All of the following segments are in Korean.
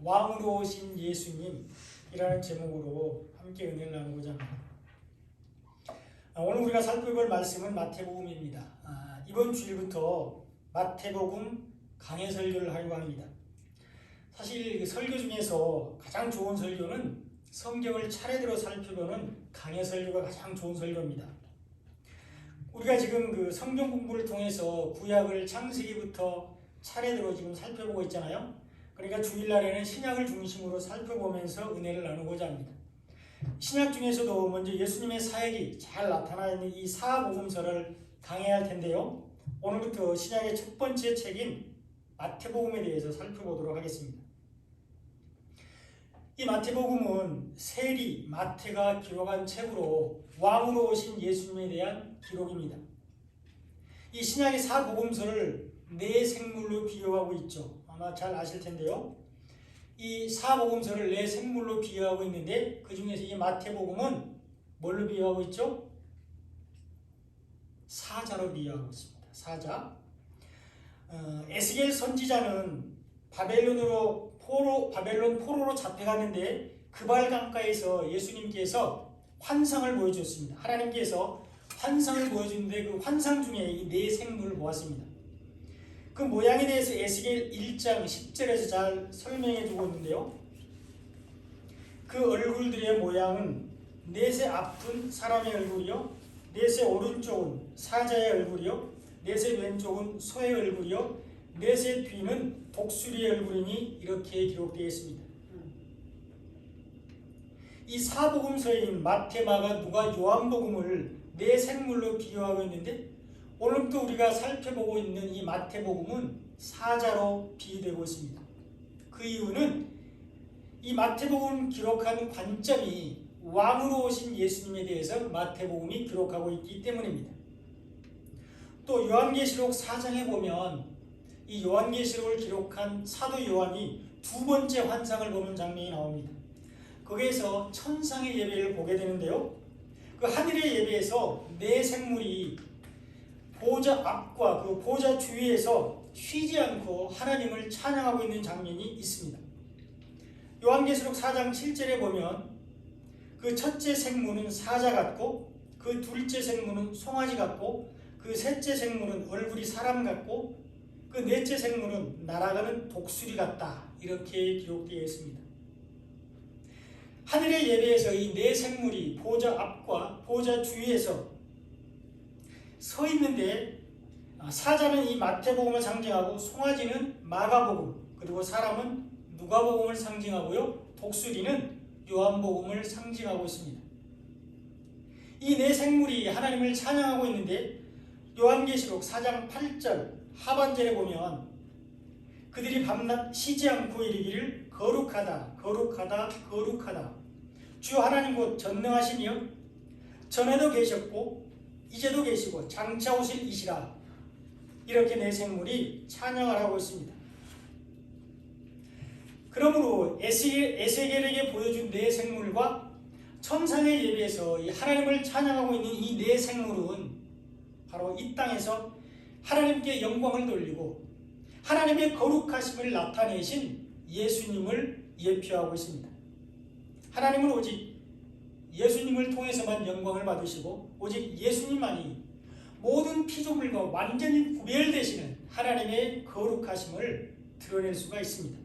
왕으로 오신 예수님이라는 제목으로 함께 은혜를 나누고자 합니다. 오늘 우리가 살펴볼 말씀은 마태복음입니다. 이번 주일부터 마태복음 강해 설교를 하려고 합니다. 사실 설교 중에서 가장 좋은 설교는 성경을 차례대로 살펴보는 강해 설교가 가장 좋은 설교입니다. 우리가 지금 그 성경 공부를 통해서 구약을 창세기부터 차례대로 지금 살펴보고 있잖아요. 그러니까 주일날에는 신약을 중심으로 살펴보면서 은혜를 나누고자 합니다. 신약 중에서도 먼저 예수님의 사역이 잘 나타나 있는 이 사복음서를 강해야 할 텐데요. 오늘부터 신약의 첫 번째 책인 마태복음에 대해서 살펴보도록 하겠습니다. 이 마태복음은 세리 마태가 기록한 책으로 왕으로 오신 예수님에 대한 기록입니다. 이 신약의 사복음서를 네 생물로 비유하고 있죠. 아마 잘 아실 텐데요. 이 사복음서를 네 생물로 비유하고 있는데 그 중에서 이 마태복음은 뭘로 비유하고 있죠? 사자로 비유하고 있습니다. 사자. 에스겔 선지자는 바벨론 포로로 잡혀갔는데 그발 강가에서 예수님께서 환상을 보여줬습니다. 하나님께서 환상을 보여주는데 그 환상 중에 이 네 생물을 보았습니다. 그 모양에 대해서 에스겔 1장 10절에서 잘 설명해 주고 있는데요. 그 얼굴들의 모양은 넷의 앞은 사람의 얼굴이요, 넷의 오른쪽은 사자의 얼굴이요, 넷의 왼쪽은 소의 얼굴이요, 넷의 뒤는 독수리의 얼굴이니 이렇게 기록되어 있습니다. 이 사복음서인 마태, 마가, 누가, 요한복음을 네 생물로 비유하고 있는데 오늘부터 우리가 살펴보고 있는 이 마태복음은 사자로 비유되고 있습니다. 그 이유는 이 마태복음 기록하는 관점이 왕으로 오신 예수님에 대해서 마태복음이 기록하고 있기 때문입니다. 또 요한계시록 4장에 보면 이 요한계시록을 기록한 사도 요한이 두 번째 환상을 보는 장면이 나옵니다. 거기에서 천상의 예배를 보게 되는데요. 그 하늘의 예배에서 네 생물이 보좌 앞과 그 보좌 주위에서 쉬지 않고 하나님을 찬양하고 있는 장면이 있습니다. 요한계시록 4장 7절에 보면 그 첫째 생물은 사자 같고 그 둘째 생물은 송아지 같고 그 셋째 생물은 얼굴이 사람 같고 그 넷째 생물은 날아가는 독수리 같다, 이렇게 기록되어 있습니다. 하늘의 예배에서 이 네 생물이 보좌 앞과 보좌 주위에서 서 있는데 사자는 이 마태복음을 상징하고 송아지는 마가복음, 그리고 사람은 누가복음을 상징하고요, 독수리는 요한복음을 상징하고 있습니다. 이 네 생물이 하나님을 찬양하고 있는데 요한계시록 4장 8절 하반절에 보면 그들이 밤낮 쉬지 않고 이르기를 거룩하다 거룩하다 거룩하다 주 하나님 곧 전능하시며 전에도 계셨고 이제도 계시고 장차 오실 이시라, 이렇게 네 생물이 찬양을 하고 있습니다. 그러므로 에스겔에게 보여준 네 생물과 천상의 예배에서 이 하나님을 찬양하고 있는 이 네 생물은 바로 이 땅에서 하나님께 영광을 돌리고 하나님의 거룩하심을 나타내신 예수님을 예표하고 있습니다. 하나님은 오직 예수님을 통해서만 영광을 받으시고 오직 예수님만이 모든 피조물과 완전히 구별되시는 하나님의 거룩하심을 드러낼 수가 있습니다.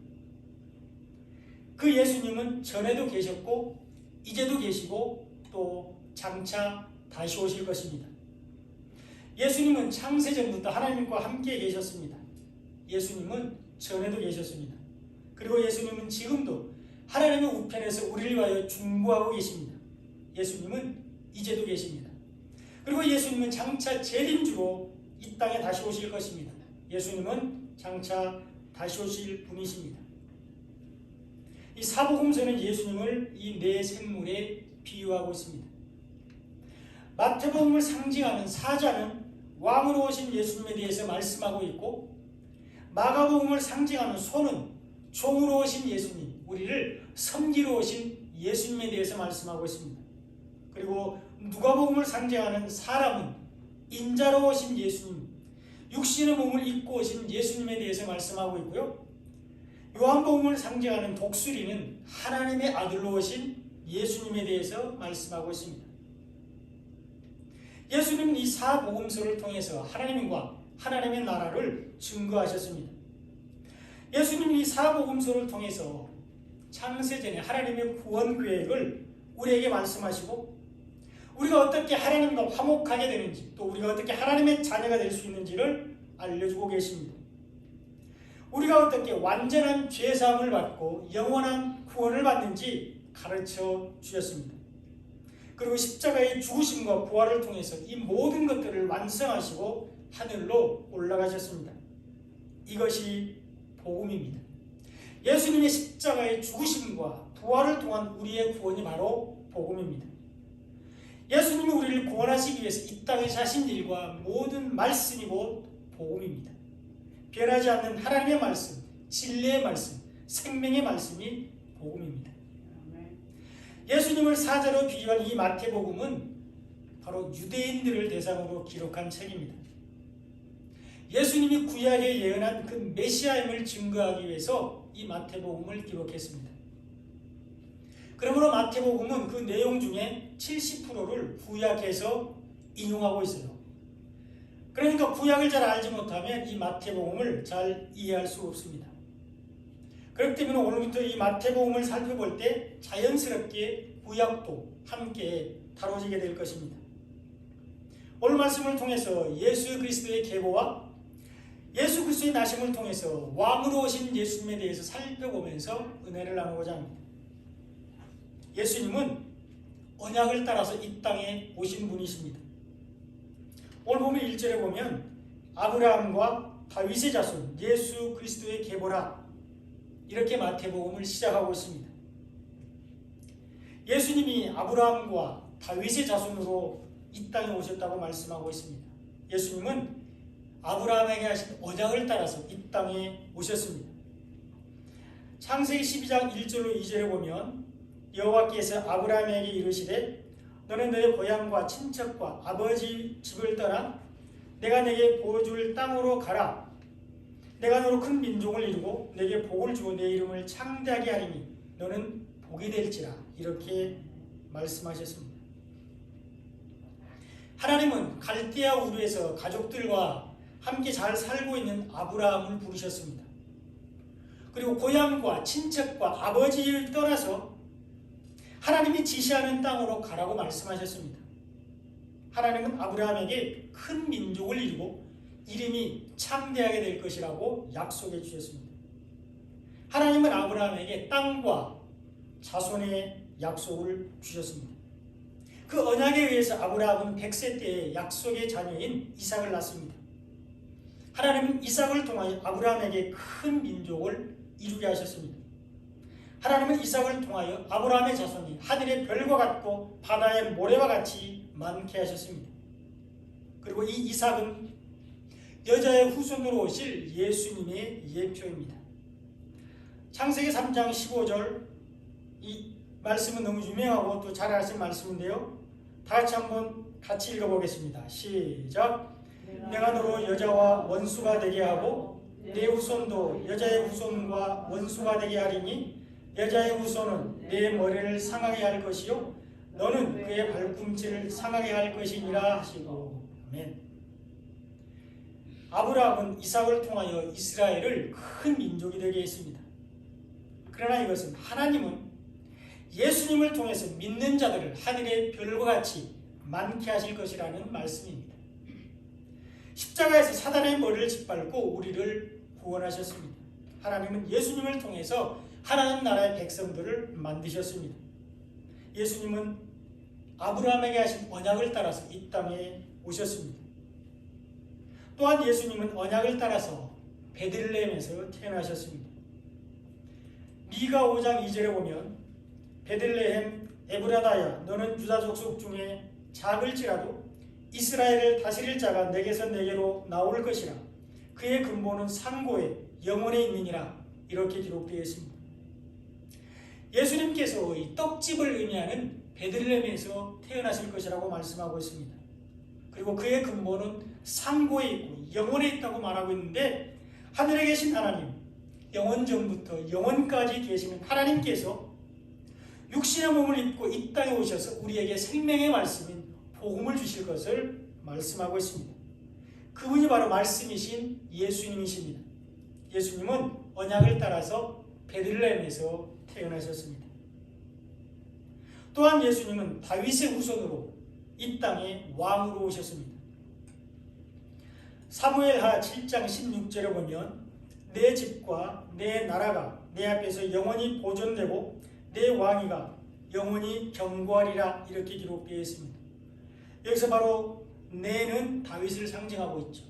그 예수님은 전에도 계셨고 이제도 계시고 또 장차 다시 오실 것입니다. 예수님은 창세전부터 하나님과 함께 계셨습니다. 예수님은 전에도 계셨습니다. 그리고 예수님은 지금도 하나님의 우편에서 우리를 위하여 중보하고 계십니다. 예수님은 이제도 계십니다. 그리고 예수님은 장차 재림주로 이 땅에 다시 오실 것입니다. 예수님은 장차 다시 오실 분이십니다. 이 사복음서는 예수님을 이 네 생물에 비유하고 있습니다. 마태복음을 상징하는 사자는 왕으로 오신 예수님에 대해서 말씀하고 있고, 마가복음을 상징하는 소는 종으로 오신 예수님, 우리를 섬기러 오신 예수님에 대해서 말씀하고 있습니다. 그리고 누가복음을 상징하는 사람은 인자로 오신 예수님, 육신의 몸을 입고 오신 예수님에 대해서 말씀하고 있고요. 요한복음을 상징하는 독수리는 하나님의 아들로 오신 예수님에 대해서 말씀하고 있습니다. 예수님은 이 사복음서를 통해서 하나님과 하나님의 나라를 증거하셨습니다. 예수님이 이 사복음서를 통해서 창세전에 하나님의 구원 계획을 우리에게 말씀하시고 우리가 어떻게 하나님과 화목하게 되는지 또 우리가 어떻게 하나님의 자녀가 될 수 있는지를 알려주고 계십니다. 우리가 어떻게 완전한 죄사함을 받고 영원한 구원을 받는지 가르쳐 주셨습니다. 그리고 십자가의 죽으심과 부활을 통해서 이 모든 것들을 완성하시고 하늘로 올라가셨습니다. 이것이 복음입니다. 예수님의 십자가의 죽으심과 부활을 통한 우리의 구원이 바로 복음입니다. 예수님이 우리를 구원하시기 위해서 이 땅에 하신 일과 모든 말씀이 곧 복음입니다. 변하지 않는 하나님의 말씀, 진리의 말씀, 생명의 말씀이 복음입니다. 예수님을 사자로 비유한 이 마태복음은 바로 유대인들을 대상으로 기록한 책입니다. 예수님이 구약에 예언한 그 메시아임을 증거하기 위해서 이 마태복음을 기록했습니다. 그러므로 마태복음은 그 내용 중에 70%를 구약에서 인용하고 있어요. 그러니까 구약을 잘 알지 못하면 이 마태복음을 잘 이해할 수 없습니다. 그렇기 때문에 오늘부터 이 마태복음을 살펴볼 때 자연스럽게 구약도 함께 다뤄지게 될 것입니다. 오늘 말씀을 통해서 예수 그리스도의 계보와 예수 그리스도의 나심을 통해서 왕으로 오신 예수님에 대해서 살펴보면서 은혜를 나누고자 합니다. 예수님은 언약을 따라서 이 땅에 오신 분이십니다. 오늘 보면 1절에 보면 아브라함과 다윗의 자손 예수 그리스도의 계보라 이렇게 마태복음을 시작하고 있습니다. 예수님이 아브라함과 다윗의 자손으로 이 땅에 오셨다고 말씀하고 있습니다. 예수님은 아브라함에게 하신 언약을 따라서 이 땅에 오셨습니다. 창세기 12장 1절로 2절에 보면 여호와께서 아브라함에게 이르시되 너는 너의 고향과 친척과 아버지 집을 떠나 내가 내게 보여줄 땅으로 가라. 내가 너로 큰 민족을 이루고 내게 복을 주고 내 이름을 창대하게 하리니 너는 복이 될지라 이렇게 말씀하셨습니다. 하나님은 갈대아 우르에서 가족들과 함께 잘 살고 있는 아브라함을 부르셨습니다. 그리고 고향과 친척과 아버지를 떠나서 하나님이 지시하는 땅으로 가라고 말씀하셨습니다. 하나님은 아브라함에게 큰 민족을 이루고 이름이 창대하게 될 것이라고 약속해 주셨습니다. 하나님은 아브라함에게 땅과 자손의 약속을 주셨습니다. 그 언약에 의해서 아브라함은 100세 때에 약속의 자녀인 이삭을 낳습니다. 하나님은 이삭을 통하여 아브라함에게 큰 민족을 이루게 하셨습니다. 하나님은 이삭을 통하여 아브라함의 자손이 하늘의 별과 같고 바다의 모래와 같이 많게 하셨습니다. 그리고 이 이삭은 여자의 후손으로 오실 예수님의 예표입니다. 창세기 3장 15절 이 말씀은 너무 유명하고 또 잘 아시는 말씀인데요. 다 같이 한번 같이 읽어보겠습니다. 시작. 내가 너로 여자와 원수가 되게 하고 내 후손도 여자의 후손과 원수가 되게 하리니 여자의 후손은 내 머리를 상하게 할 것이요 너는 그의 발꿈치를 상하게 할 것이니라 하시고. 아멘. 아브라함은 이삭을 통하여 이스라엘을 큰 민족이 되게 했습니다. 그러나 이것은 하나님은 예수님을 통해서 믿는 자들을 하늘의 별과 같이 많게 하실 것이라는 말씀입니다. 십자가에서 사단의 머리를 짓밟고 우리를 구원하셨습니다. 하나님은 예수님을 통해서 하나님 나라의 백성들을 만드셨습니다. 예수님은 아브라함에게 하신 언약을 따라서 이 땅에 오셨습니다. 또한 예수님은 언약을 따라서 베들레헴에서 태어나셨습니다. 미가 5장 2절에 보면 베들레헴 에브라다야 너는 유다 족속 중에 작을지라도 이스라엘을 다스릴 자가 내게서 내게로 나올 것이라 그의 근본은 상고에 영원에 있느니라 이렇게 기록되어 있습니다. 예수님께서 이 떡집을 의미하는 베들레헴에서 태어나실 것이라고 말씀하고 있습니다. 그리고 그의 근본은 상고에 있고 영원에 있다고 말하고 있는데 하늘에 계신 하나님, 영원전부터 영원까지 계시는 하나님께서 육신의 몸을 입고 이 땅에 오셔서 우리에게 생명의 말씀인 복음을 주실 것을 말씀하고 있습니다. 그분이 바로 말씀이신 예수님이십니다. 예수님은 언약을 따라서 베들레헴에서 태어나셨습니다. 또한 예수님은 다윗의 후손으로 이 땅에 왕으로 오셨습니다. 사무엘하 7장 16절에 보면 내 집과 내 나라가 내 앞에서 영원히 보존되고 내 왕위가 영원히 견고하리라 이렇게 기록되어 있습니다. 여기서 바로 내는 다윗을 상징하고 있죠.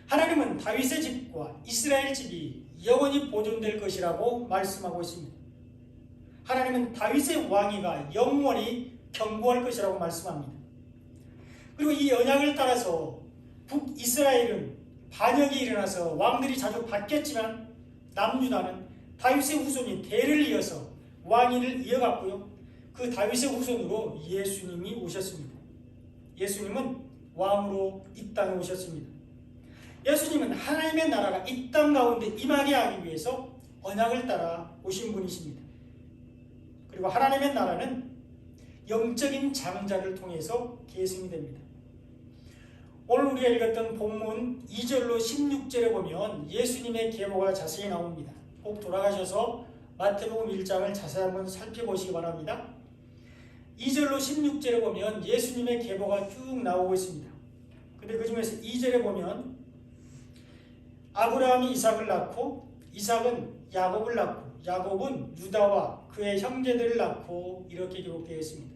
하나님은 다윗의 집과 이스라엘 집이 영원히 보존될 것이라고 말씀하고 있습니다. 하나님은 다윗의 왕위가 영원히 견고할 것이라고 말씀합니다. 그리고 이 언약을 따라서 북이스라엘은 반역이 일어나서 왕들이 자주 바뀌었지만 남유다는 다윗의 후손이 대를 이어서 왕위를 이어갔고요. 그 다윗의 후손으로 예수님이 오셨습니다. 예수님은 왕으로 이 땅에 오셨습니다. 예수님은 하나님의 나라가 이 땅 가운데 임하게 하기 위해서 언약을 따라 오신 분이십니다. 그리고 하나님의 나라는 영적인 장자를 통해서 계승이 됩니다. 오늘 우리가 읽었던 본문 2절로 16절에 보면 예수님의 계보가 자세히 나옵니다. 꼭 돌아가셔서 마태복음 1장을 자세히 한번 살펴보시기 바랍니다. 2절로 16절에 보면 예수님의 계보가 쭉 나오고 있습니다. 근데 그 중에서 2절에 보면 아브라함이 이삭을 낳고 이삭은 야곱을 낳고 야곱은 유다와 그의 형제들을 낳고 이렇게 기록되어 있습니다.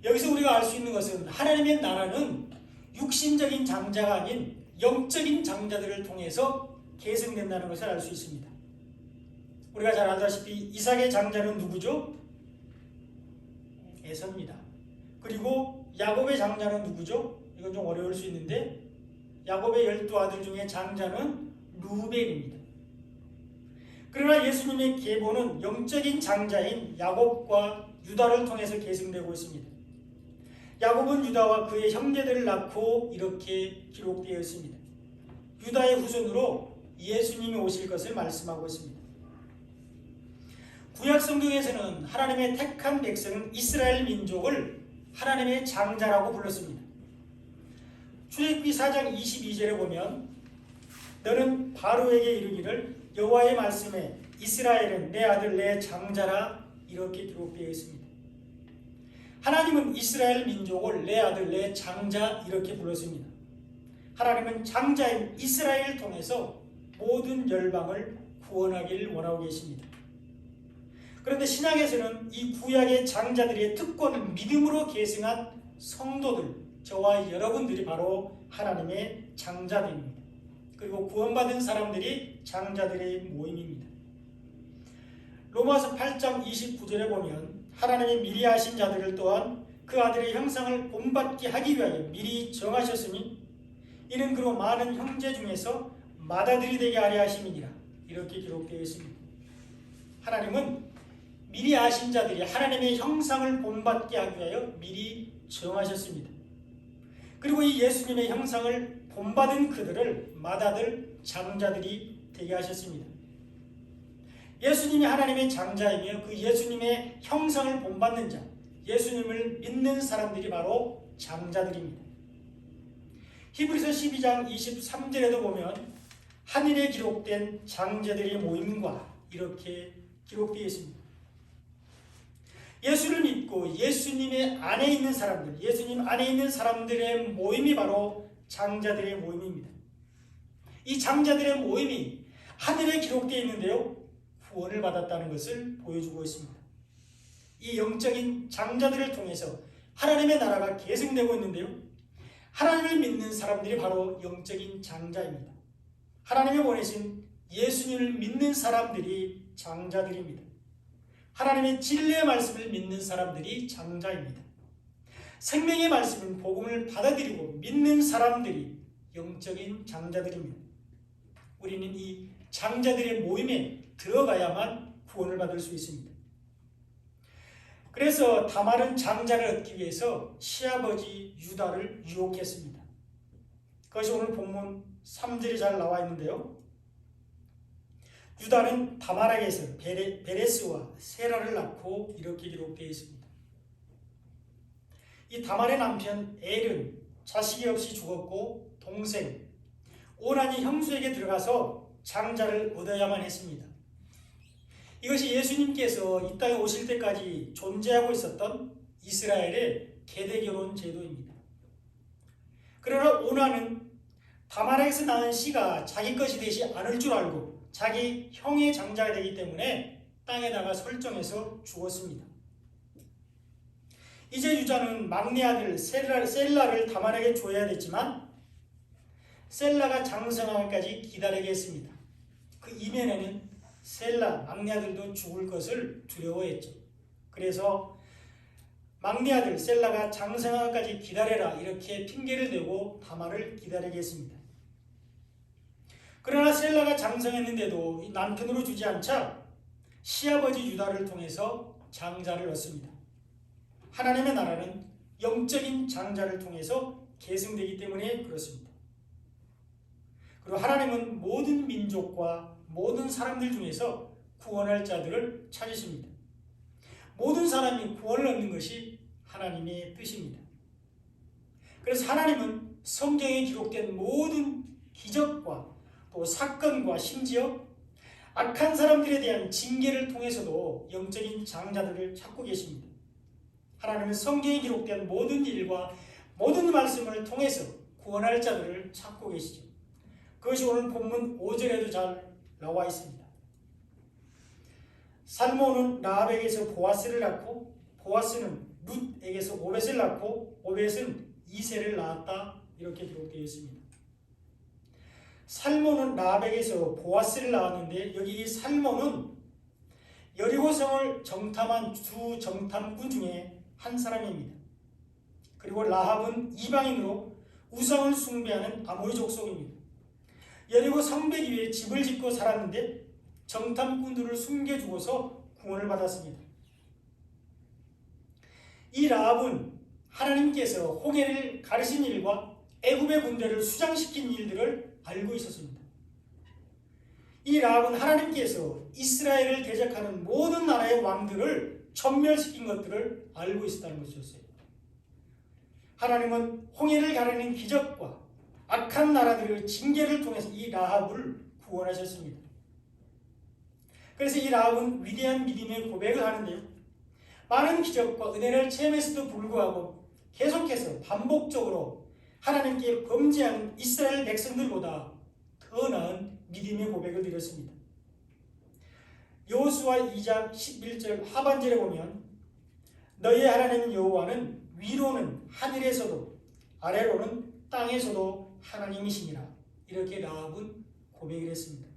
여기서 우리가 알 수 있는 것은 하나님의 나라는 육신적인 장자가 아닌 영적인 장자들을 통해서 계승된다는 것을 알 수 있습니다. 우리가 잘 알다시피 이삭의 장자는 누구죠? 에서입니다. 그리고 야곱의 장자는 누구죠? 이건 좀 어려울 수 있는데 야곱의 12아들 중에 장자는 루벤입니다. 그러나 예수님의 계보는 영적인 장자인 야곱과 유다를 통해서 계승되고 있습니다. 야곱은 유다와 그의 형제들을 낳고 이렇게 기록되어 있습니다. 유다의 후손으로 예수님이 오실 것을 말씀하고 있습니다. 구약 성경에서는 하나님의 택한 백성 이스라엘 민족을 하나님의 장자라고 불렀습니다. 출애굽기 4장 22절에 보면 너는 바로에게 이르기를 여호와의 말씀에 이스라엘은 내 아들 내 장자라 이렇게 기록되어 있습니다. 하나님은 이스라엘 민족을 내 아들 내 장자 이렇게 불렀습니다. 하나님은 장자인 이스라엘을 통해서 모든 열방을 구원하기를 원하고 계십니다. 그런데 신약에서는 이 구약의 장자들의 특권을 믿음으로 계승한 성도들, 저와 여러분들이 바로 하나님의 장자들입니다. 그리고 구원받은 사람들이 장자들의 모임입니다. 로마서 8장 29절에 보면 하나님이 미리 아신 자들을 또한 그 아들의 형상을 본받게 하기 위하여 미리 정하셨으니 이는 그로 많은 형제 중에서 맏아들이 되게 하려 하심이니라 이렇게 기록되어 있습니다. 하나님은 미리 아신 자들이 하나님의 형상을 본받게 하기 위하여 미리 정하셨습니다. 그리고 이 예수님의 형상을 본받은 그들을 맏아들 장자들이 되게 하셨습니다. 예수님이 하나님의 장자이며 그 예수님의 형상을 본받는 자, 예수님을 믿는 사람들이 바로 장자들입니다. 히브리서 12장 23절에도 보면 하늘에 기록된 장자들의 모임과 이렇게 기록되어 있습니다. 예수를 믿고 예수님의 안에 있는 사람들, 예수님 안에 있는 사람들의 모임이 바로 장자들의 모임입니다. 이 장자들의 모임이 하늘에 기록되어 있는데요, 구원을 받았다는 것을 보여주고 있습니다. 이 영적인 장자들을 통해서 하나님의 나라가 계승되고 있는데요, 하나님을 믿는 사람들이 바로 영적인 장자입니다. 하나님이 보내신 예수님을 믿는 사람들이 장자들입니다. 하나님의 진리의 말씀을 믿는 사람들이 장자입니다. 생명의 말씀인 복음을 받아들이고 믿는 사람들이 영적인 장자들입니다. 우리는 이 장자들의 모임에 들어가야만 구원을 받을 수 있습니다. 그래서 다말은 장자를 얻기 위해서 시아버지 유다를 유혹했습니다. 그것이 오늘 본문 3절에 잘 나와 있는데요. 유다는 다마락에서 베레스와 세라를 낳고 이렇게 기록되어 있습니다. 이 다말의 남편 엘은 자식이 없이 죽었고 동생 오난이 형수에게 들어가서 장자를 얻어야만 했습니다. 이것이 예수님께서 이 땅에 오실 때까지 존재하고 있었던 이스라엘의 계대결혼 제도입니다. 그러나 오난은 다말에서 낳은 씨가 자기 것이 되지 않을 줄 알고 자기 형의 장자가 되기 때문에 땅에다가 설정해서 죽었습니다. 이제 유다는 막내 아들 셀라를 다말에게 줘야 됐지만 셀라가 장성하기까지 기다리게 했습니다. 그 이면에는 셀라 막내 아들도 죽을 것을 두려워했죠. 그래서 막내 아들 셀라가 장성하기까지 기다려라 이렇게 핑계를 대고 다말을 기다리게 했습니다. 그러나 셀라가 장성했는데도 남편으로 주지 않자 시아버지 유다를 통해서 장자를 얻습니다. 하나님의 나라는 영적인 장자를 통해서 계승되기 때문에 그렇습니다. 그리고 하나님은 모든 민족과 모든 사람들 중에서 구원할 자들을 찾으십니다. 모든 사람이 구원을 얻는 것이 하나님의 뜻입니다. 그래서 하나님은 성경에 기록된 모든 기적과 또 사건과 심지어 악한 사람들에 대한 징계를 통해서도 영적인 장자들을 찾고 계십니다. 하나님은 성경에 기록된 모든 일과 모든 말씀을 통해서 구원할 자들을 찾고 계시죠. 그것이 오늘 본문 5절에도 잘 나와 있습니다. 살몬은 라합에게서 보아스를 낳고 보아스는 룻에게서 오벳을 낳고 오벳은 이새를 낳았다 이렇게 기록되어 있습니다. 살몬은 라합에게서 보아스를 낳았는데 여기 이 살몬은 여리고성을 정탐한 두 정탐꾼 중에 한 사람입니다. 그리고 라합은 이방인으로 우상을 숭배하는 아모리 족속입니다. 여리고 성벽 위에 집을 짓고 살았는데 정탐꾼들을 숨겨주고서 구원을 받았습니다. 이 라합은 하나님께서 홍해를 가르신 일과 애굽의 군대를 수장시킨 일들을 알고 있었습니다. 이 라합은 하나님께서 이스라엘을 대적하는 모든 나라의 왕들을 전멸시킨 것들을 알고 있었다는 것이었어요. 하나님은 홍해를 가르는 기적과 악한 나라들의 징계를 통해서 이 라합을 구원하셨습니다. 그래서 이 라합은 위대한 믿음의 고백을 하는데요. 많은 기적과 은혜를 체험했음에도 불구하고 계속해서 반복적으로 하나님께 범죄하는 이스라엘 백성들보다 더 나은 믿음의 고백을 드렸습니다. 여호수아 2장 11절 하반절에 보면 너의 하나님 여호와는 위로는 하늘에서도 아래로는 땅에서도 하나님이시니라 이렇게 라합은 고백을 했습니다.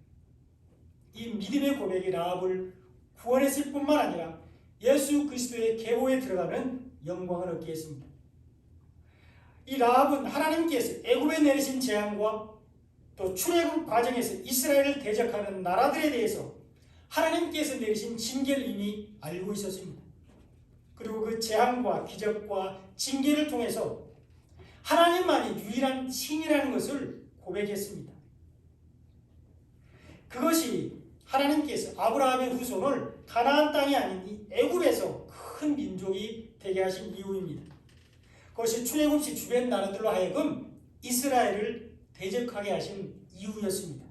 이 믿음의 고백이 라합을 구원했을 뿐만 아니라 예수 그리스도의 계보에 들어가는 영광을 얻게 했습니다. 이 라합은 하나님께서 애굽에 내리신 재앙과 또 출애굽 과정에서 이스라엘을 대적하는 나라들에 대해서 하나님께서 내리신 징계를 이미 알고 있었습니다. 그리고 그 재앙과 기적과 징계를 통해서 하나님만이 유일한 신이라는 것을 고백했습니다. 그것이 하나님께서 아브라함의 후손을 가나안 땅이 아닌 이 애굽에서 큰 민족이 되게 하신 이유입니다. 그것이 출애굽시 주변 나라들로 하여금 이스라엘을 대적하게 하신 이유였습니다.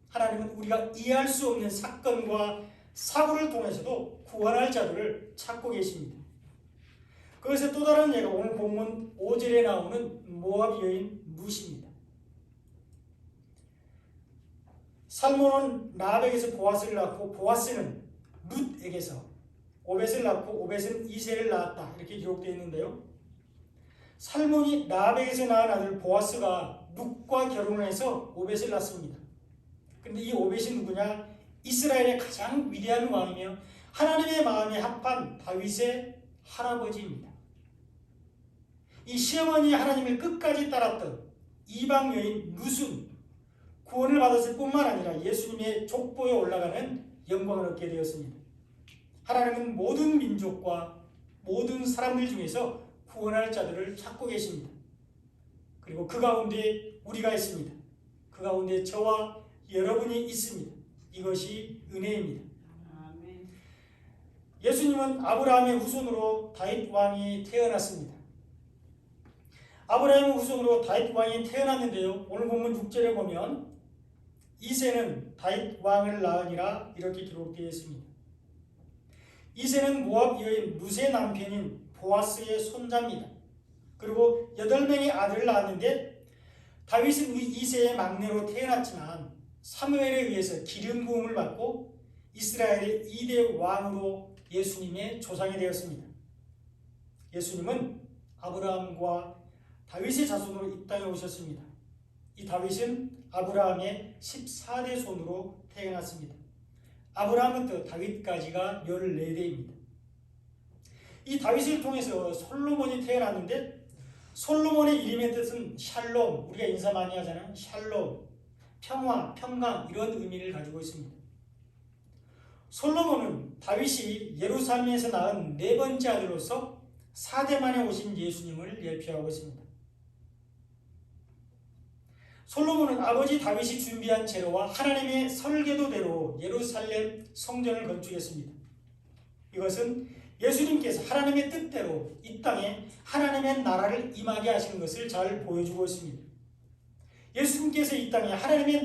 하나님은 우리가 이해할 수 없는 사건과 사고를 통해서도 구원할 자들을 찾고 계십니다. 그것의 또 다른 예가 오늘 본문 5절에 나오는 모압 여인 룻입니다. 살몬은 라합에게서 보아스를 낳고 보아스는 룻에게서 오벳을 낳고 오벳은 이새를 낳았다 이렇게 기록되어 있는데요. 살몬이 라합에게서 낳은 아들 보아스가 룻과 결혼을 해서 오벳을 낳습니다. 그런데 이 오벳이 누구냐? 이스라엘의 가장 위대한 왕이며 하나님의 마음에 합한 다윗의 할아버지입니다. 이 시어머니 하나님을 끝까지 따랐던 이방 여인 룻은 구원을 받았을 뿐만 아니라 예수님의 족보에 올라가는 영광을 얻게 되었습니다. 하나님은 모든 민족과 모든 사람들 중에서 구원할 자들을 찾고 계십니다. 그리고 그 가운데 우리가 있습니다. 그 가운데 저와 여러분이 있습니다. 이것이 은혜입니다. 아멘. 예수님은 아브라함의 후손으로 다윗 왕이 태어났습니다. 아브라함의 후손으로 다윗 왕이 태어났는데요. 오늘 본문 6절에 보면 이새는 다윗 왕을 낳으니라 이렇게 기록되어 있습니다. 이새는 모압 여인 룻의 남편인 보아스의 손자입니다. 그리고 8명의 아들을 낳았는데 다윗은 이새의 막내로 태어났지만 사무엘에 의해서 기름 부음을 받고 이스라엘의 2대 왕으로 예수님의 조상이 되었습니다. 예수님은 아브라함과 다윗의 자손으로 이 땅에 오셨습니다. 이 다윗은 아브라함의 14대 손으로 태어났습니다. 아브라함부터 다윗까지가 14대입니다. 이 다윗을 통해서 솔로몬이 태어났는데 솔로몬의 이름의 뜻은 샬롬, 우리가 인사 많이 하잖아요. 샬롬, 평화, 평강 이런 의미를 가지고 있습니다. 솔로몬은 다윗이 예루살렘에서 낳은 4번째 아들로서 4대 만에 오신 예수님을 예표하고 있습니다. 솔로몬은 아버지 다윗이 준비한 재료와 하나님의 설계도대로 예루살렘 성전을 건축했습니다. 이것은 예수님께서 하나님의 뜻대로 이 땅에 하나님의 나라를 임하게 하시는 것을 잘 보여주고 있습니다. 예수님께서 이 땅에 하나님의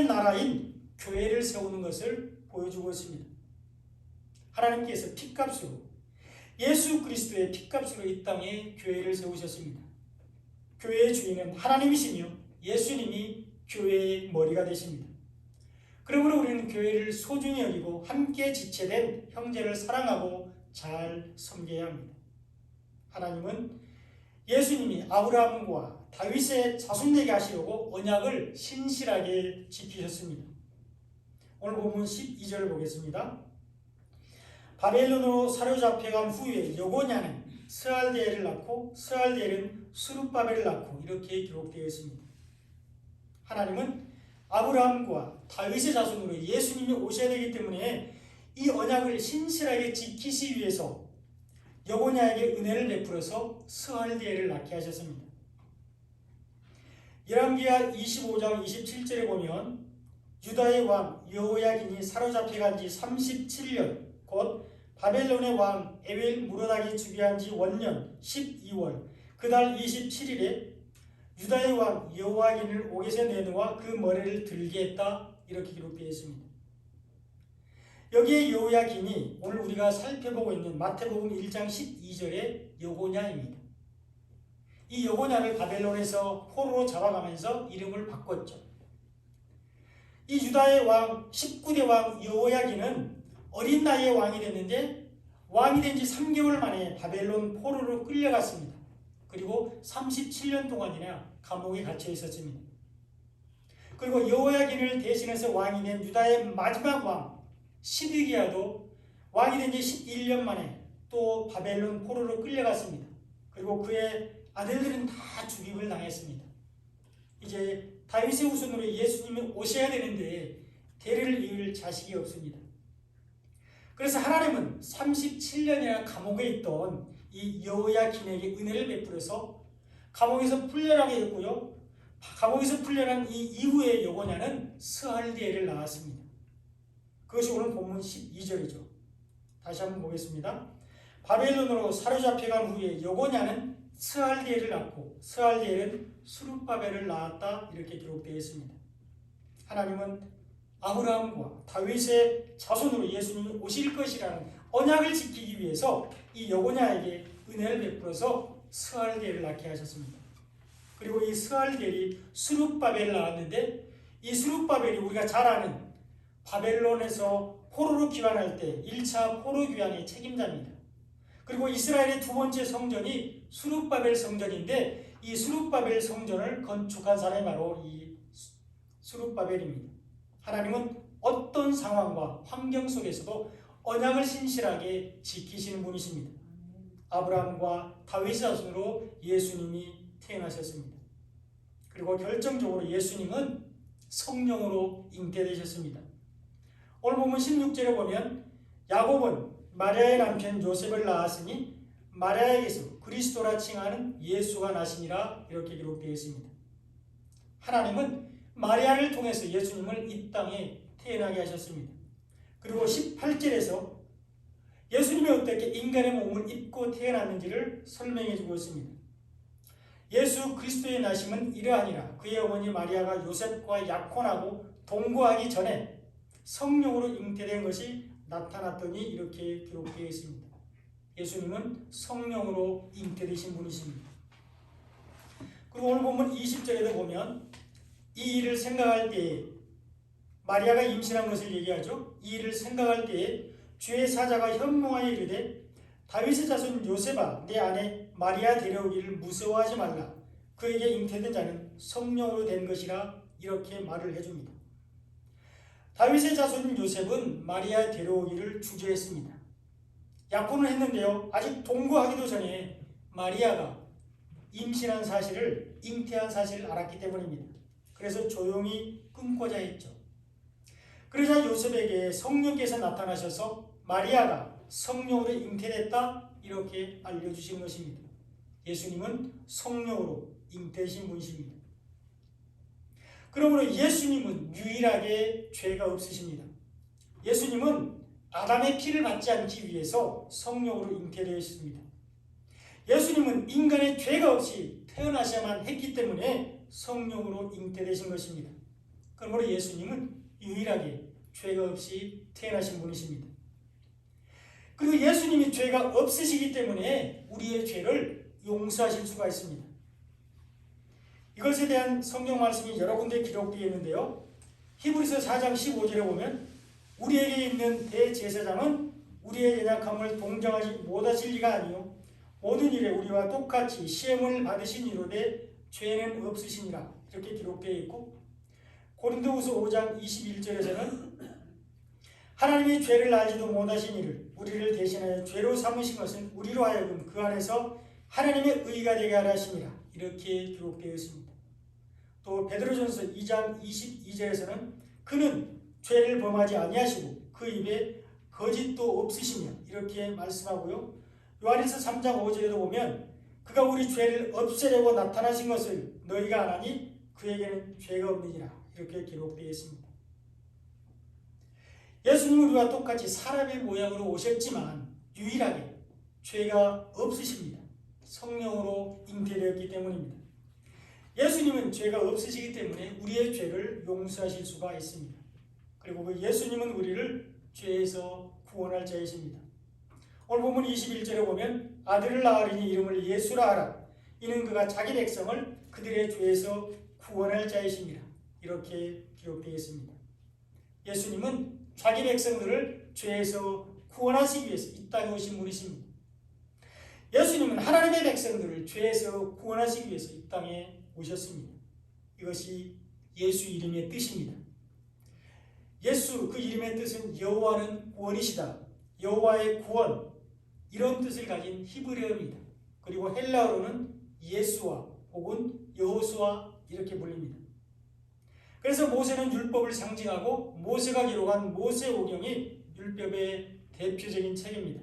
나라인 교회를 세우는 것을 보여주고 있습니다. 하나님께서 피값으로 예수 그리스도의 피값으로 이 땅에 교회를 세우셨습니다. 교회의 주인은 하나님이시며 예수님이 교회의 머리가 되십니다. 그러므로 우리는 교회를 소중히 여기고 함께 지체된 형제를 사랑하고 잘 섬겨야 합니다. 하나님은 예수님이 아브라함과 다윗의 자손 되게 하시려고 언약을 신실하게 지키셨습니다. 오늘 본문 12절을 보겠습니다. 바벨론으로 사로잡혀간 후에 여고냐는 스알디엘을 낳고 스알디엘은 스룹바벨을 낳고 이렇게 기록되어 있습니다. 하나님은 아브라함과 다윗의 자손으로 예수님이 오셔야 되기 때문에 이 언약을 신실하게 지키시기 위해서 여고냐에게 은혜를 베풀어서 스알디엘을 낳게 하셨습니다. 열왕기하 25장 27절에 보면 유다의 왕 여호야긴이 사로잡혀간 지 37년 곧 바벨론의 왕 에윌 무로닥이 즉위한 지 원년 12월 그달 27일에 유다의 왕 여호야긴을 옥에서 내놓아 그 머리를 들게 했다 이렇게 기록되어 있습니다. 여기에 여호야긴이 오늘 우리가 살펴보고 있는 마태복음 1장 12절의 여고냐입니다. 이 여고냐를 바벨론에서 포로로 잡아가면서 이름을 바꿨죠. 이 유다의 왕 19대 왕 여호야긴은 어린 나이에 왕이 됐는데 왕이 된 지 3개월 만에 바벨론 포로로 끌려갔습니다. 그리고 37년 동안이나 감옥에 갇혀 있었습니다. 그리고 여호야긴을 대신해서 왕이 된 유다의 마지막 왕 시드기야도 왕이 된 지 11년 만에 또 바벨론 포로로 끌려갔습니다. 그리고 그의 아들들은 다 죽임을 당했습니다. 이제 다윗의 후손으로 예수님이 오셔야 되는데 대를 이을 자식이 없습니다. 그래서 하나님은 37년이나 감옥에 있던 이 여호야긴에게 은혜를 베풀어서 감옥에서 풀려나게 했고요. 감옥에서 풀려난 이 이후에 여고냐는 스알디엘을 낳았습니다. 그것이 오늘 본문 12절이죠. 다시 한번 보겠습니다. 바벨론으로 사로잡혀간 후에 여고냐는 스알디엘을 낳고 스알디엘은 스룹바벨을 낳았다 이렇게 되어 있습니다. 하나님은 아브라함과 다윗의 자손으로 예수님이 오실 것이라는 언약을 지키기 위해서 이 여고냐에게 은혜를 베풀어서 스알디엘을 낳게 하셨습니다. 그리고 이 스알디엘이 스룹바벨을 낳았는데 이 스룹바벨이 우리가 잘 아는 바벨론에서 포로로 귀환할 때 1차 포로 귀환의 책임자입니다. 그리고 이스라엘의 두 번째 성전이 스룹바벨 성전인데 이 스룹바벨 성전을 건축한 사람이 바로 이 스룹바벨입니다. 하나님은 어떤 상황과 환경 속에서도 언약을 신실하게 지키시는 분이십니다. 아브라함과 다윗의 자손으로 예수님이 태어나셨습니다. 그리고 결정적으로 예수님은 성령으로 잉태되셨습니다. 오늘 보면 16절에 보면 야곱은 마리아의 남편 요셉을 낳았으니 마리아에게서 그리스도라 칭하는 예수가 나시니라 이렇게 기록되어 있습니다. 하나님은 마리아를 통해서 예수님을 이 땅에 태어나게 하셨습니다. 그리고 18절에서 예수님이 어떻게 인간의 몸을 입고 태어났는지를 설명해 주고 있습니다. 예수 그리스도의 나심은 이러하니라. 그의 어머니 마리아가 요셉과 약혼하고 동거하기 전에 성령으로 잉태된 것이 나타났더니 이렇게 기록되어 있습니다. 예수님은 성령으로 잉태되신 분이십니다. 그리고 오늘 보면 20절에도 보면 이 일을 생각할 때에 마리아가 임신한 것을 얘기하죠. 이 일을 생각할 때에 주의 사자가 현몽하여 이르되 다윗의 자손 요셉아 내 아내 마리아 데려오기를 무서워하지 말라. 그에게 잉태된 자는 성령으로 된 것이라 이렇게 말을 해줍니다. 다윗의 자손 요셉은 마리아 데려오기를 주저했습니다. 약혼을 했는데요. 아직 동거하기도 전에 마리아가 임신한 사실을 잉태한 사실을 알았기 때문입니다. 그래서 조용히 끊고자 했죠. 그러자 요셉에게 성령께서 나타나셔서 마리아가 성령으로 잉태됐다 이렇게 알려주신 것입니다. 예수님은 성령으로 잉태되신 분이십니다. 그러므로 예수님은 유일하게 죄가 없으십니다. 예수님은 아담의 피를 받지 않기 위해서 성령으로 잉태되었습니다. 예수님은 인간의 죄가 없이 태어나셔야만 했기 때문에 성령으로 잉태되신 것입니다. 그러므로 예수님은 유일하게 죄가 없이 태어나신 분이십니다. 그리고 예수님이 죄가 없으시기 때문에 우리의 죄를 용서하실 수가 있습니다. 이것에 대한 성경 말씀이 여러 군데 기록되어 있는데요. 히브리서 4장 15절에 보면 우리에게 있는 대제사장은 우리의 연약함을 동정하지 못하실 리가 아니요 모든 일에 우리와 똑같이 시험을 받으신 이로되 죄는 없으시니라 이렇게 기록되어 있고, 고린도후서 5장 21절에서는 하나님이 죄를 알지도 못하신 이를 우리를 대신하여 죄로 삼으신 것은 우리로 하여금 그 안에서 하나님의 의가 되게 하려 하심이라 이렇게 기록되어 있습니다. 또 베드로전서 2장 22절에서는 그는 죄를 범하지 아니하시고 그 입에 거짓도 없으시며 이렇게 말씀하고요. 요한일서 3장 5절에도 보면 그가 우리 죄를 없애려고 나타나신 것을 너희가 안 하니 그에게는 죄가 없느니라 이렇게 기록되어 있습니다. 예수님은 우리와 똑같이 사람의 모양으로 오셨지만 유일하게 죄가 없으십니다. 성령으로 잉태되었기 때문입니다. 예수님은 죄가 없으시기 때문에 우리의 죄를 용서하실 수가 있습니다. 그리고 그 예수님은 우리를 죄에서 구원할 자이십니다. 오늘 본문 21절에 보면 아들을 낳으리니 이름을 예수라 하라. 이는 그가 자기 백성을 그들의 죄에서 구원할 자이십니다. 이렇게 기록되어 있습니다. 예수님은 자기 백성들을 죄에서 구원하시기 위해서 이 땅에 오신 분이십니다. 예수님은 하나님의 백성들을 죄에서 구원하시기 위해서 이 땅에 오셨습니다. 이것이 예수 이름의 뜻입니다. 예수 그 이름의 뜻은 여호와는 구원이시다. 여호와의 구원 이런 뜻을 가진 히브리어입니다. 그리고 헬라어로는 예수와 혹은 여호수아 이렇게 불립니다. 그래서 모세는 율법을 상징하고 모세가 기록한 모세오경이 율법의 대표적인 책입니다.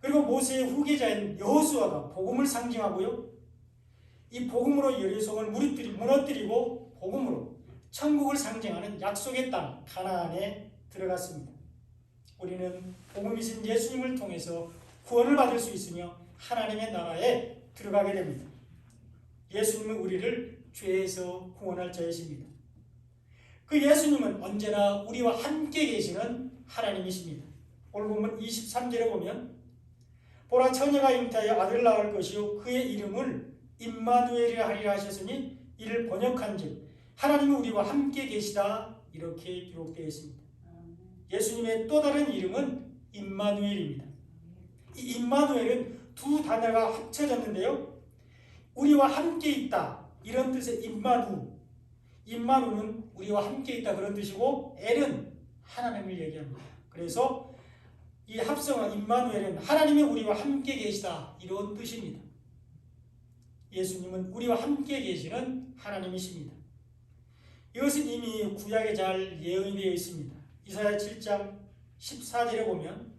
그리고 모세의 후계자인 여호수아가 복음을 상징하고요. 이 복음으로 여리고성을 무너뜨리고 복음으로 천국을 상징하는 약속의 땅 가나안에 들어갔습니다. 우리는 복음이신 예수님을 통해서 구원을 받을 수 있으며 하나님의 나라에 들어가게 됩니다. 예수님은 우리를 죄에서 구원할 자이십니다. 그 예수님은 언제나 우리와 함께 계시는 하나님이십니다. 오늘 보면 23절에 보면 보라 처녀가 잉태하여 아들을 낳을 것이요 그의 이름을 임마누엘이라 하리라 하셨으니 이를 번역한즉 하나님은 우리와 함께 계시다 이렇게 기록되어 있습니다. 예수님의 또 다른 이름은 임마누엘입니다. 이 임마누엘은 두 단어가 합쳐졌는데요. 우리와 함께 있다 이런 뜻의 임마누는 우리와 함께 있다 그런 뜻이고 엘은 하나님을 얘기합니다. 그래서 이 합성어 임마누엘은 하나님이 우리와 함께 계시다 이런 뜻입니다. 예수님은 우리와 함께 계시는 하나님이십니다. 이것은 이미 구약에 잘 예언이 되어 있습니다. 이사야 7장 14절에 보면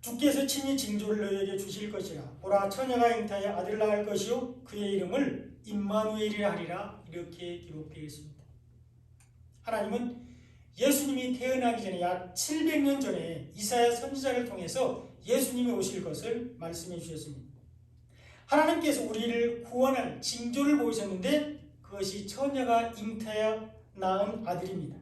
주께서 친히 징조를 너희에게 주실 것이라. 보라 처녀가 잉태하여 아들을 낳을 것이요 그의 이름을 임마누엘이라 하리라 이렇게 기록되어 있습니다. 하나님은 예수님이 태어나기 전에 약 700년 전에 이사야 선지자를 통해서 예수님이 오실 것을 말씀해 주셨습니다. 하나님께서 우리를 구원할 징조를 보이셨는데 그것이 처녀가 잉태하여 낳은 아들입니다.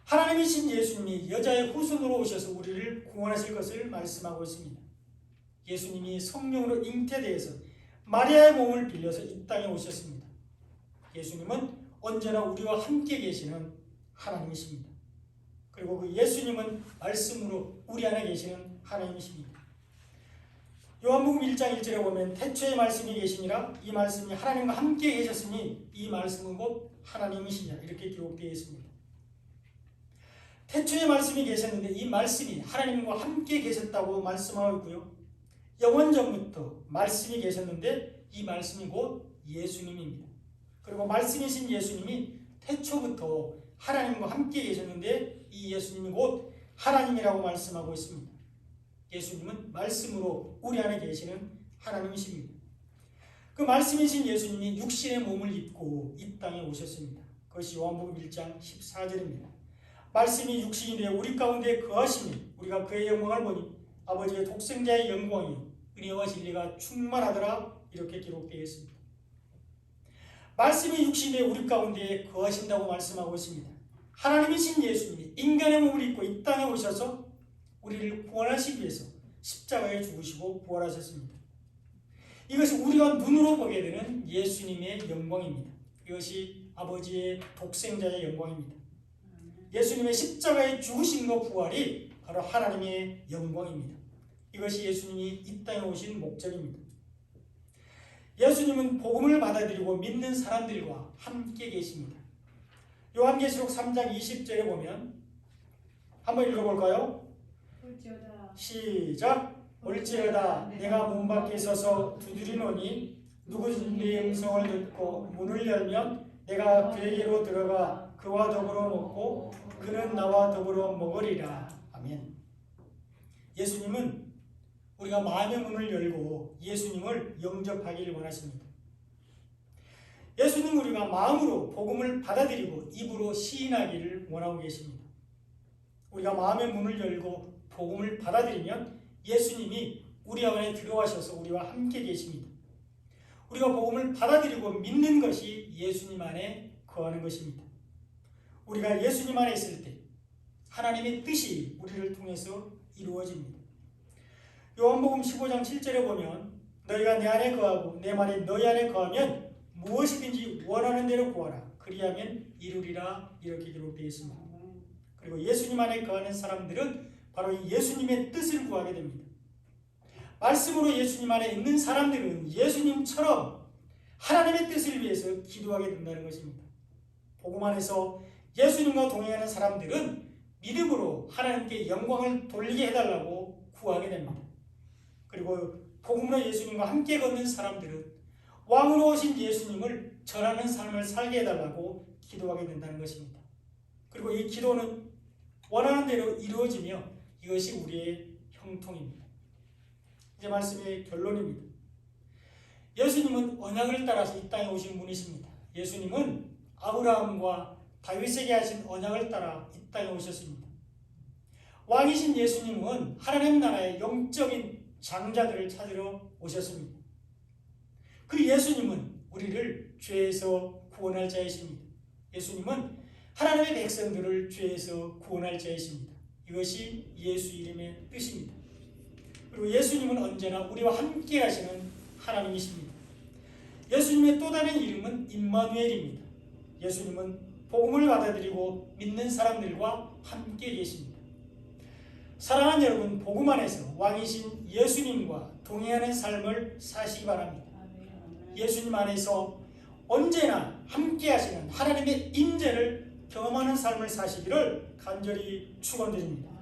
하나님이신 예수님이 여자의 후손으로 오셔서 우리를 구원하실 것을 말씀하고 있습니다. 예수님이 성령으로 잉태되어서 마리아의 몸을 빌려서 이 땅에 오셨습니다. 예수님은 언제나 우리와 함께 계시는 하나님이십니다. 그리고 그 예수님은 말씀으로 우리 안에 계시는 하나님이십니다. 요한복음 1장 1절에 보면 태초에 말씀이 계시니라 이 말씀이 하나님과 함께 계셨으니 이 말씀은 곧 하나님이시냐 이렇게 기록되어 있습니다. 태초에 말씀이 계셨는데 이 말씀이 하나님과 함께 계셨다고 말씀하고 있고요. 영원전부터 말씀이 계셨는데 이 말씀이 곧 예수님입니다. 그리고 말씀이신 예수님이 태초부터 하나님과 함께 계셨는데 이 예수님이 곧 하나님이라고 말씀하고 있습니다. 예수님은 말씀으로 우리 안에 계시는 하나님이십니다. 그 말씀이신 예수님이 육신의 몸을 입고 이 땅에 오셨습니다. 그것이 요한복음 1장 14절입니다. 말씀이 육신이 되어 우리 가운데 거하시니 우리가 그의 영광을 보니 아버지의 독생자의 영광이 은혜와 진리가 충만하더라 이렇게 기록되어 있습니다. 말씀이 육신이 되어 우리 가운데 거하신다고 말씀하고 있습니다. 하나님이신 예수님이 인간의 몸을 입고 이 땅에 오셔서 우리를 구원하시기 위해서 십자가에 죽으시고 부활하셨습니다. 이것이 우리가 눈으로 보게 되는 예수님의 영광입니다. 이것이 아버지의 독생자의 영광입니다. 예수님의 십자가에 죽으심과 부활이 바로 하나님의 영광입니다. 이것이 예수님이 이 땅에 오신 목적입니다. 예수님은 복음을 받아들이고 믿는 사람들과 함께 계십니다. 요한계시록 3장 20절에 보면 한번 읽어볼까요? 시작! 올지어다 내가 문 밖에 서서 두드리노니 누구든지 내 음성을 듣고 문을 열면 내가 그에게로 들어가 그와 더불어 먹고 그는 나와 더불어 먹으리라. 아멘. 예수님은 우리가 마음의 문을 열고 예수님을 영접하기를 원하십니다. 예수님 우리가 마음으로 복음을 받아들이고 입으로 시인하기를 원하고 계십니다. 우리가 마음의 문을 열고 복음을 받아들이면 예수님이 우리 안에 들어와셔서 우리와 함께 계십니다. 우리가 복음을 받아들이고 믿는 것이 예수님 안에 거하는 것입니다. 우리가 예수님 안에 있을 때 하나님의 뜻이 우리를 통해서 이루어집니다. 요한복음 15장 7절에 보면 너희가 내 안에 거하고 내 말이 너희 안에 거하면 무엇이든지 원하는 대로 구하라 그리하면 이루리라 이렇게 기록되어 있습니다. 그리고 예수님 안에 거하는 사람들은 바로 이 예수님의 뜻을 구하게 됩니다. 말씀으로 예수님 안에 있는 사람들은 예수님처럼 하나님의 뜻을 위해서 기도하게 된다는 것입니다. 복음 안에서 예수님과 동행하는 사람들은 믿음으로 하나님께 영광을 돌리게 해달라고 구하게 됩니다. 그리고 복음으로 예수님과 함께 걷는 사람들은 왕으로 오신 예수님을 전하는 삶을 살게 해달라고 기도하게 된다는 것입니다. 그리고 이 기도는 원하는 대로 이루어지며 이것이 우리의 형통입니다. 이제 말씀의 결론입니다. 예수님은 언약을 따라서 이 땅에 오신 분이십니다. 예수님은 아브라함과 다윗에게 하신 언약을 따라 이 땅에 오셨습니다. 왕이신 예수님은 하나님 나라의 영적인 장자들을 찾으러 오셨습니다. 그 예수님은 우리를 죄에서 구원할 자이십니다. 예수님은 하나님의 백성들을 죄에서 구원할 자이십니다. 이것이 예수 이름의 뜻입니다. 그리고 예수님은 언제나 우리와 함께 하시는 하나님이십니다. 예수님의 또 다른 이름은 임마누엘입니다. 예수님은 복음을 받아들이고 믿는 사람들과 함께 계십니다. 사랑하는 여러분, 복음 안에서 왕이신 예수님과 동행하는 삶을 사시기 바랍니다. 예수님 안에서 언제나 함께 하시는 하나님의 임재를 경험하는 삶을 사시기를 간절히 축원드립니다.